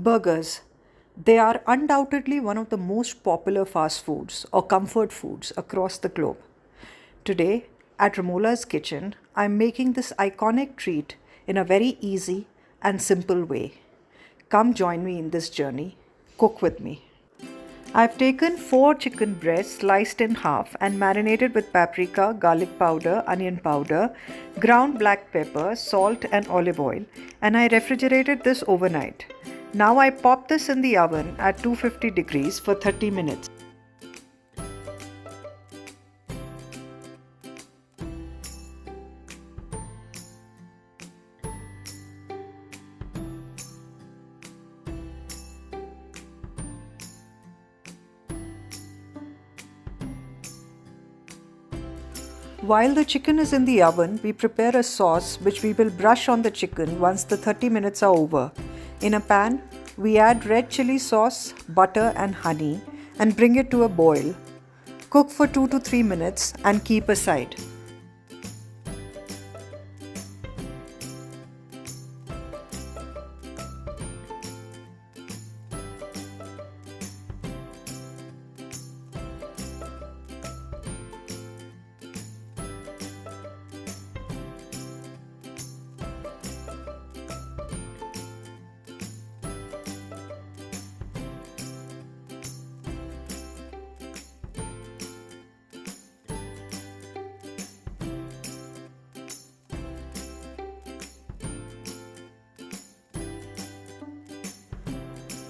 Burgers. They are undoubtedly one of the most popular fast foods or comfort foods across the globe. Today, at Ramola's Kitchen, I'm making this iconic treat in a very easy and simple way. Come join me in this journey. Cook with me. I've taken 4 chicken breasts sliced in half and marinated with paprika, garlic powder, onion powder, ground black pepper, salt, and olive oil, and I refrigerated this overnight. Now I pop this in the oven at 250 degrees for 30 minutes. While the chicken is in the oven, we prepare a sauce which we will brush on the chicken once the 30 minutes are over. In a pan, we add red chili sauce, butter and honey and bring it to a boil. Cook for 2 to 3 minutes and keep aside.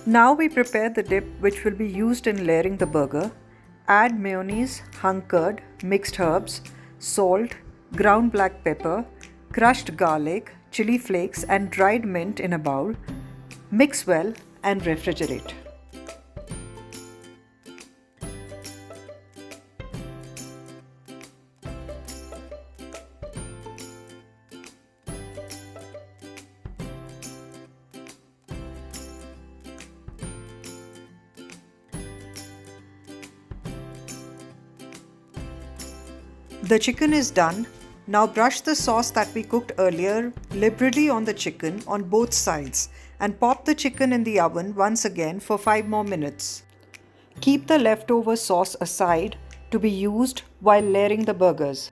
Now we prepare the dip which will be used in layering the burger. Add mayonnaise, hung curd, mixed herbs, salt, ground black pepper, crushed garlic, chili flakes and dried mint in a bowl. Mix well and refrigerate. The chicken is done. Now brush the sauce that we cooked earlier liberally on the chicken on both sides and pop the chicken in the oven once again for 5 more minutes. Keep the leftover sauce aside to be used while layering the burgers.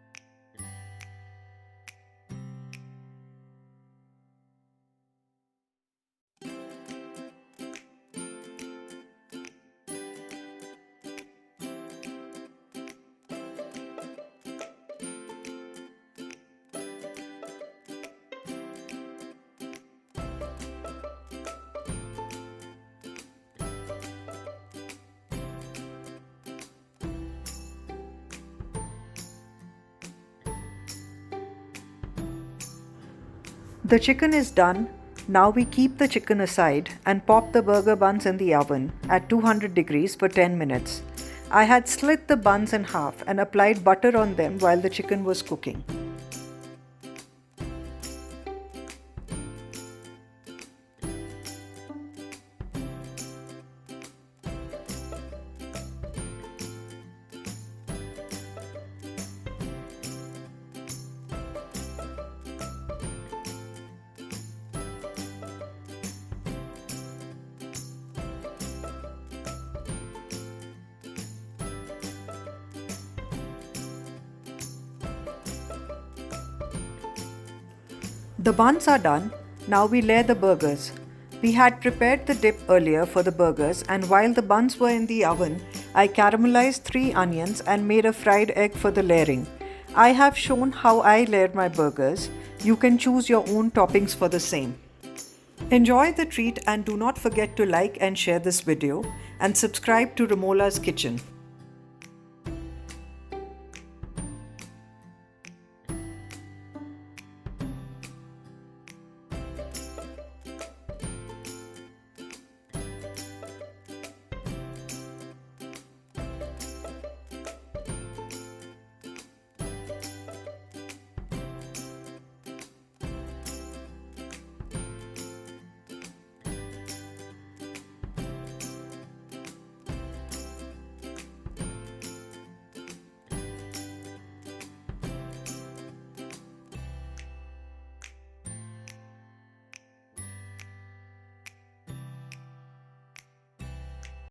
The chicken is done. Now we keep the chicken aside and pop the burger buns in the oven at 200 degrees for 10 minutes. I had slit the buns in half and applied butter on them while the chicken was cooking. The buns are done. Now we layer the burgers. We had prepared the dip earlier for the burgers, and while the buns were in the oven, I caramelized 3 onions and made a fried egg for the layering. I have shown how I layered my burgers. You can choose your own toppings for the same. Enjoy the treat and do not forget to like and share this video and subscribe to Ramola's Kitchen.